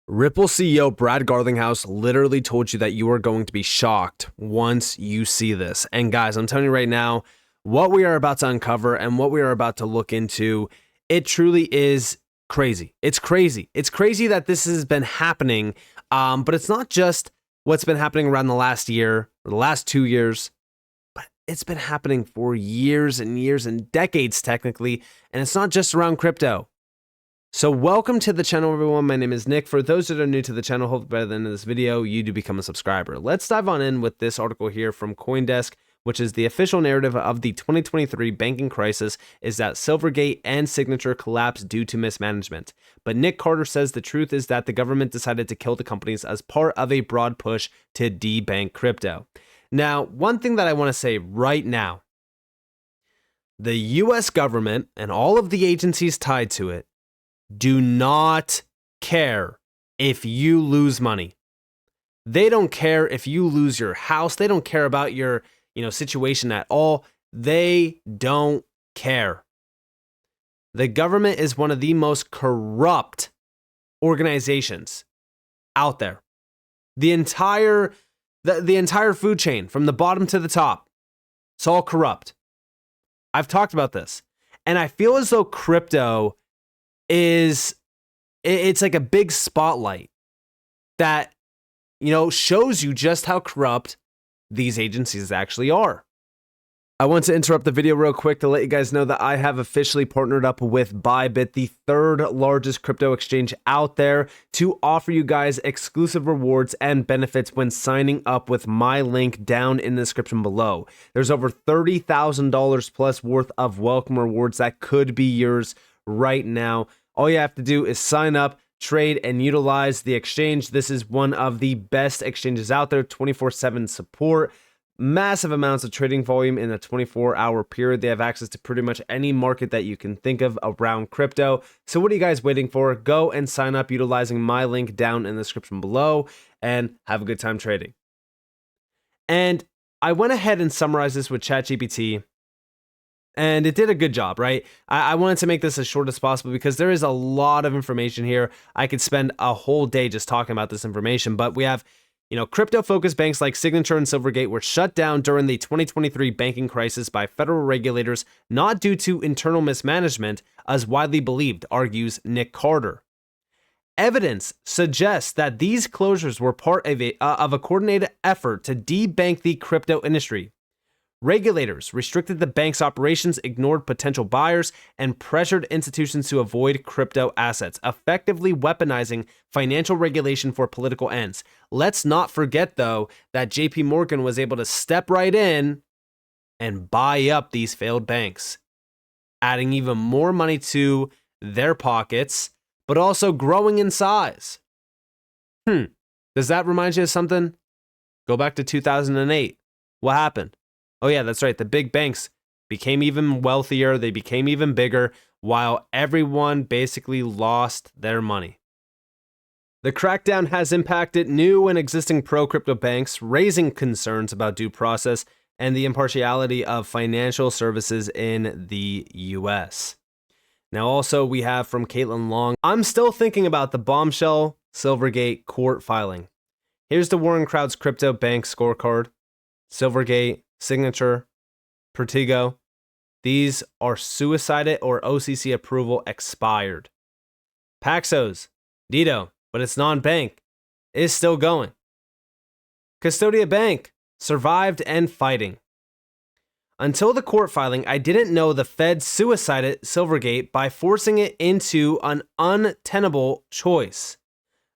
Ripple CEO Brad Garlinghouse literally told you that you are going to be shocked once you see this. And guys, I'm telling you right now, what we are about to uncover and what we are about to look into, it truly is crazy. It's crazy. It's crazy that this has been happening, but it's not just what's been happening around the last year or the last 2 years, but it's been happening for years and years and decades technically, and it's not just around crypto. So welcome to the channel, everyone. My name is Nick. For those that are new to the channel, hope by the end of this video, you do become a subscriber. Let's dive on in with this article here from CoinDesk, which is the official narrative of the 2023 banking crisis is that Silvergate and Signature collapsed due to mismanagement. But Nick Carter says the truth is that the government decided to kill the companies as part of a broad push to debank crypto. Now, one thing that I want to say right now, the US government and all of the agencies tied to it do not care if you lose money. They don't care if you lose your house. They don't care about your, situation at all. They don't care. The government is one of the most corrupt organizations out there. The entire food chain from the bottom to the top, it's all corrupt. I've talked about this, and I feel as though crypto it's like a big spotlight that, shows you just how corrupt these agencies actually are. I want to interrupt the video real quick to let you guys know that I have officially partnered up with Bybit, the third largest crypto exchange out there, to offer you guys exclusive rewards and benefits when signing up with my link down in the description below. There's over $30,000 plus worth of welcome rewards that could be yours right now. All you have to do is sign up, trade, and utilize the exchange. This is one of the best exchanges out there, 24/7 support, massive amounts of trading volume in a 24-hour period. They have access to pretty much any market that you can think of around crypto. So what are you guys waiting for? Go and sign up utilizing my link down in the description below and have a good time trading. And I went ahead and summarized this with ChatGPT, and it did a good job, right? I wanted to make this as short as possible because there is a lot of information here. I could spend a whole day just talking about this information, but we have, crypto-focused banks like Signature and Silvergate were shut down during the 2023 banking crisis by federal regulators, not due to internal mismanagement, as widely believed, argues Nick Carter. Evidence suggests that these closures were part of a coordinated effort to debank the crypto industry. Regulators restricted the bank's operations, ignored potential buyers, and pressured institutions to avoid crypto assets, effectively weaponizing financial regulation for political ends. Let's not forget, though, that JP Morgan was able to step right in and buy up these failed banks, adding even more money to their pockets, but also growing in size. Does that remind you of something? Go back to 2008. What happened? Oh yeah, that's right. The big banks became even wealthier. They became even bigger while everyone basically lost their money. The crackdown has impacted new and existing pro-crypto banks, raising concerns about due process and the impartiality of financial services in the US. Now also we have from Caitlin Long, I'm still thinking about the bombshell Silvergate court filing. Here's the Warren Crowd's crypto bank scorecard. Silvergate, Signature, Pertigo, these are suicided or OCC approval expired. Paxos, Dito, but it's non-bank, is still going. Custodia Bank, survived and fighting. Until the court filing, I didn't know the Fed suicided Silvergate by forcing it into an untenable choice.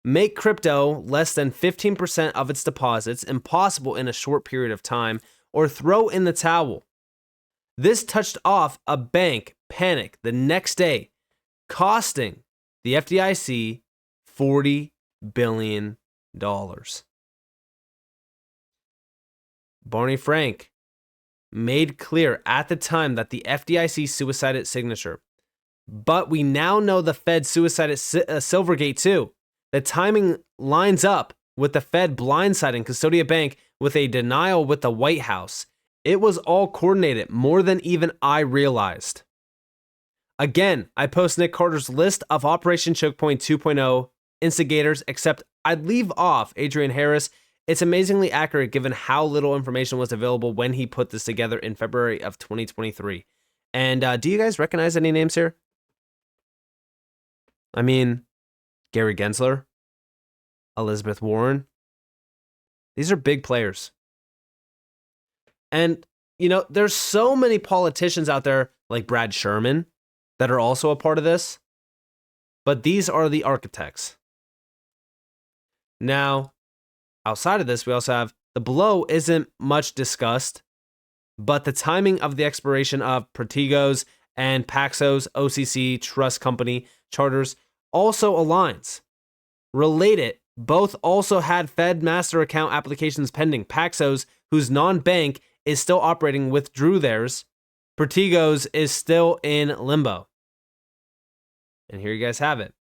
Make crypto less than 15% of its deposits impossible in a short period of time, or throw in the towel. This touched off a bank panic the next day, costing the FDIC $40 billion. Barney Frank made clear at the time that the FDIC suicided Signature, but we now know the Fed suicided Silvergate too. The timing lines up with the Fed blindsiding Custodia Bank with a denial with the White House. It was all coordinated more than even I realized. Again, I post Nick Carter's list of Operation Choke Point 2.0 instigators, except I'd leave off Adrian Harris. It's amazingly accurate given how little information was available when he put this together in February of 2023. And do you guys recognize any names here? I mean, Gary Gensler, Elizabeth Warren. These are big players. And, you know, there's so many politicians out there like Brad Sherman that are also a part of this. But these are the architects. Now, outside of this, we also have the below isn't much discussed, but the timing of the expiration of Protégos and Paxos OCC Trust Company charters also aligns. Related, both also had Fed master account applications pending. Paxos, whose non-bank is still operating, withdrew theirs. Protégos is still in limbo. And here you guys have it.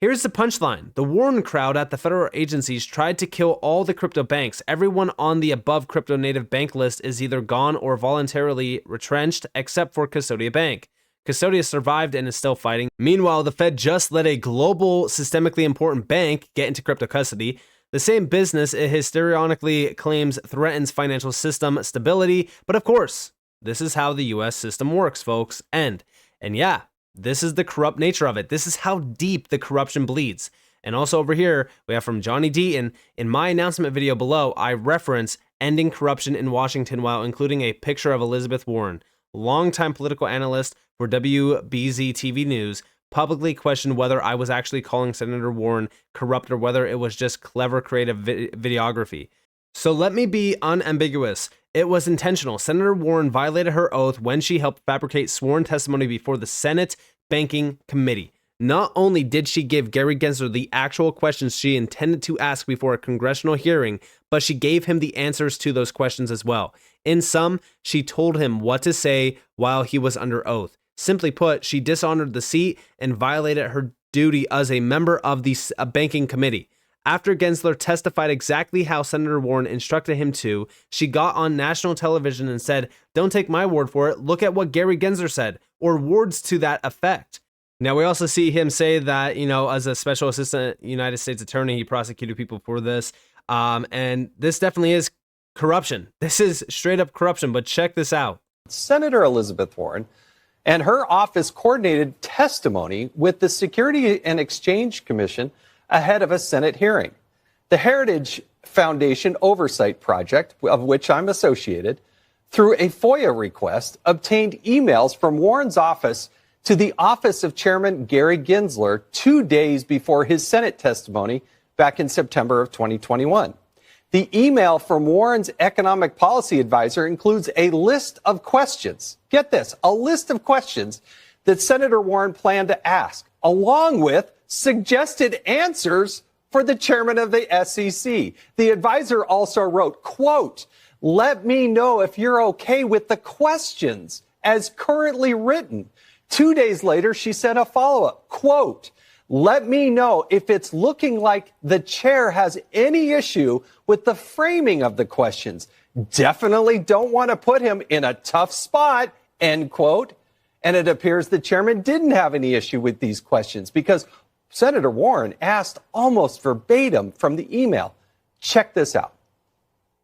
Here's the punchline. The Warren crowd at the federal agencies tried to kill all the crypto banks. Everyone on the above crypto native bank list is either gone or voluntarily retrenched, except for Custodia Bank. Custodia survived and is still fighting. Meanwhile, the Fed just let a global, systemically important bank get into crypto custody. The same business it histrionically claims threatens financial system stability. But of course, this is how the US system works, folks. And yeah, this is the corrupt nature of it. This is how deep the corruption bleeds. And also over here, we have from Johnny Deaton. In my announcement video below, I reference ending corruption in Washington while including a picture of Elizabeth Warren, longtime political analyst for WBZ TV News, publicly questioned whether I was actually calling Senator Warren corrupt or whether it was just clever creative videography. So let me be unambiguous. It was intentional. Senator Warren violated her oath when she helped fabricate sworn testimony before the Senate Banking Committee. Not only did she give Gary Gensler the actual questions she intended to ask before a congressional hearing, but she gave him the answers to those questions as well. In sum, she told him what to say while he was under oath. Simply put, she dishonored the seat and violated her duty as a member of the Banking Committee. After Gensler testified exactly how Senator Warren instructed him to, she got on national television and said, "Don't take my word for it, look at what Gary Gensler said," or words to that effect. Now, we also see him say that, you know, as a special assistant United States attorney, he prosecuted people for this. And this definitely is corruption. This is straight up corruption, but check this out. Senator Elizabeth Warren and her office coordinated testimony with the Security and Exchange Commission ahead of a Senate hearing. The Heritage Foundation Oversight Project, of which I'm associated, through a FOIA request, obtained emails from Warren's office to the office of Chairman Gary Gensler 2 days before his Senate testimony back in September of 2021. The email from Warren's economic policy advisor includes a list of questions. Get this, a list of questions that Senator Warren planned to ask, along with suggested answers for the chairman of the SEC. The advisor also wrote, quote, "Let me know if you're okay with the questions as currently written." 2 days later, she sent a follow-up, quote, "Let me know if it's looking like the chair has any issue with the framing of the questions. Definitely don't want to put him in a tough spot," end quote. And it appears the chairman didn't have any issue with these questions because Senator Warren asked almost verbatim from the email. Check this out.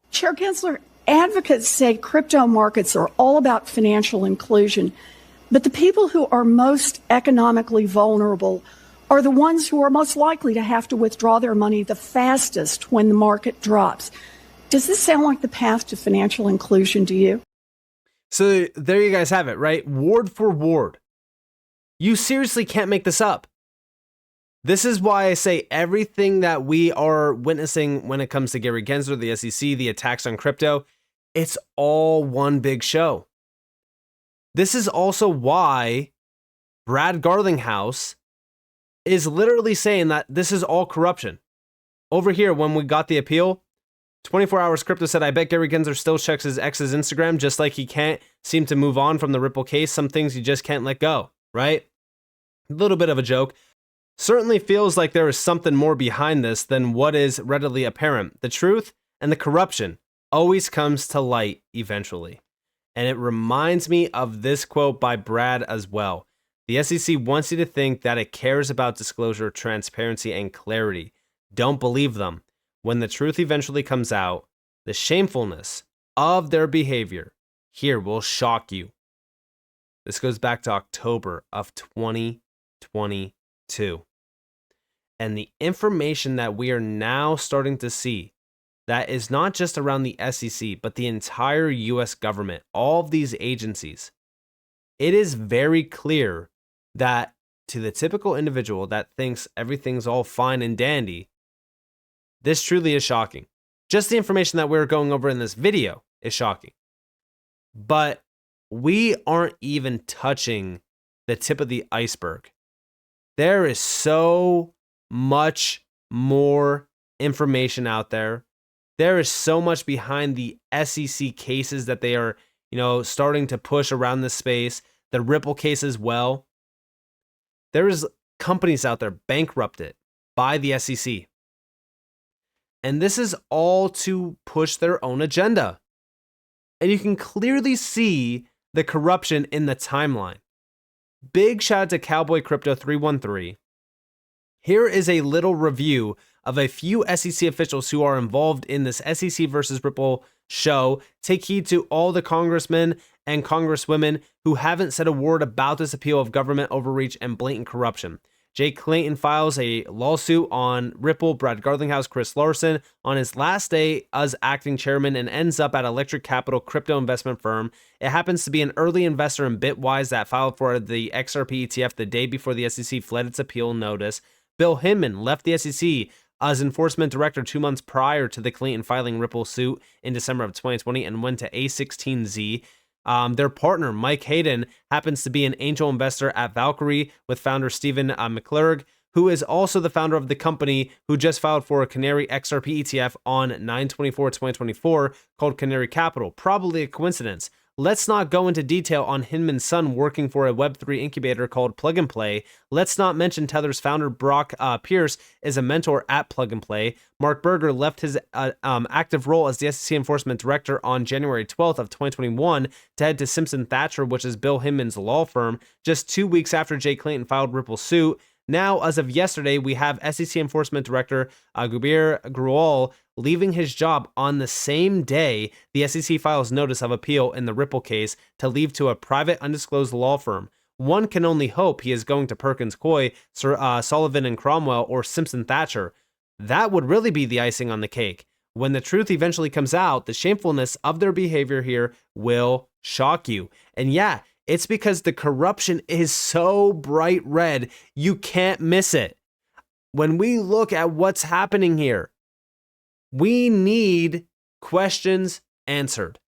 Chair Gensler, advocates say crypto markets are all about financial inclusion, but the people who are most economically vulnerable are the ones who are most likely to have to withdraw their money the fastest when the market drops. Does this sound like the path to financial inclusion to you? So there you guys have it, right? Word for word. You seriously can't make this up. This is why I say everything that we are witnessing when it comes to Gary Gensler, the SEC, the attacks on crypto, it's all one big show. This is also why Brad Garlinghouse is literally saying that this is all corruption. Over here, when we got the appeal, 24 Hours Crypto said, "I bet Gary Gensler still checks his ex's Instagram, just like he can't seem to move on from the Ripple case. Some things you just can't let go," right? A little bit of a joke. Certainly feels like there is something more behind this than what is readily apparent. The truth and the corruption always comes to light eventually. And it reminds me of this quote by Brad as well. The SEC wants you to think that it cares about disclosure, transparency, and clarity. Don't believe them. When the truth eventually comes out, the shamefulness of their behavior here will shock you. This goes back to October of 2022. And the information that we are now starting to see, that is not just around the SEC, but the entire US government, all of these agencies, it is very clear that to the typical individual that thinks everything's all fine and dandy, this truly is shocking. Just the information that we're going over in this video is shocking. But we aren't even touching the tip of the iceberg. There is so much more information out there. There is so much behind the SEC cases that they are, starting to push around this space. The Ripple case as well. There's companies out there bankrupted by the SEC. And this is all to push their own agenda. And you can clearly see the corruption in the timeline. Big shout out to Cowboy Crypto 313. Here is a little review of a few SEC officials who are involved in this SEC versus Ripple show. Take heed to all the congressmen and congresswomen who haven't said a word about this appeal of government overreach and blatant corruption. Jay Clayton files a lawsuit on Ripple, Brad Garlinghouse, Chris Larson on his last day as acting chairman and ends up at Electric Capital crypto investment firm. It happens to be an early investor in Bitwise that filed for the XRP ETF the day before the SEC fled its appeal notice. Bill Hinman left the SEC as enforcement director 2 months prior to the Clayton filing Ripple suit in December of 2020 and went to A16Z. Their partner, Mike Hayden, happens to be an angel investor at Valkyrie with founder Stephen McClurg, who is also the founder of the company who just filed for a Canary XRP ETF on 9/24/2024 called Canary Capital. Probably a coincidence. Let's not go into detail on Hinman's son working for a Web3 incubator called Plug and Play. Let's not mention Tether's founder Brock Pierce is a mentor at Plug and Play. Mark Berger left his active role as the SEC enforcement director on January 12th of 2021 to head to Simpson Thacher, which is Bill Hinman's law firm, just 2 weeks after Jay Clayton filed Ripple's suit. Now, as of yesterday, we have SEC Enforcement Director Gubir Grual leaving his job on the same day the SEC files notice of appeal in the Ripple case to leave to a private undisclosed law firm. One can only hope he is going to Perkins Coie, Sullivan and Cromwell, or Simpson Thacher. That would really be the icing on the cake. When the truth eventually comes out, the shamefulness of their behavior here will shock you. And yeah, it's because the corruption is so bright red, you can't miss it. When we look at what's happening here, we need questions answered.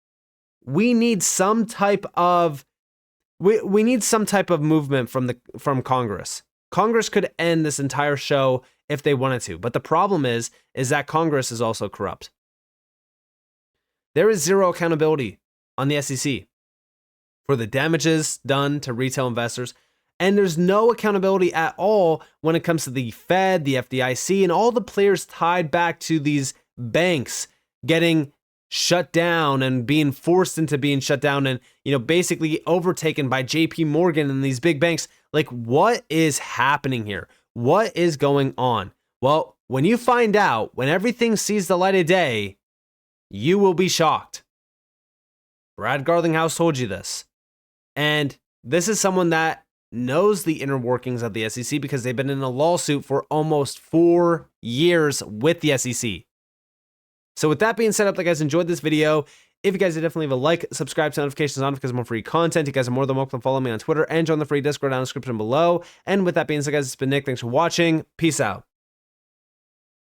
We need some type of we need some type of movement from Congress. Congress could end this entire show if they wanted to, but the problem is that Congress is also corrupt. There is zero accountability on the SEC for the damages done to retail investors, and there's no accountability at all when it comes to the Fed, the FDIC, and all the players tied back to these banks getting shut down and being forced into being shut down and, basically overtaken by JP Morgan and these big banks. Like, what is happening here? What is going on? Well, when you find out, when everything sees the light of day, you will be shocked. Brad Garlinghouse told you this. And this is someone that knows the inner workings of the SEC because they've been in a lawsuit for almost 4 years with the SEC. So with that being said, I hope you guys enjoyed this video. If you guys did, definitely leave a like, subscribe, to notifications on because more free content. You guys are more than welcome to follow me on Twitter and join the free Discord down in the description below. And with that being said, guys, it's been Nick. Thanks for watching. Peace out.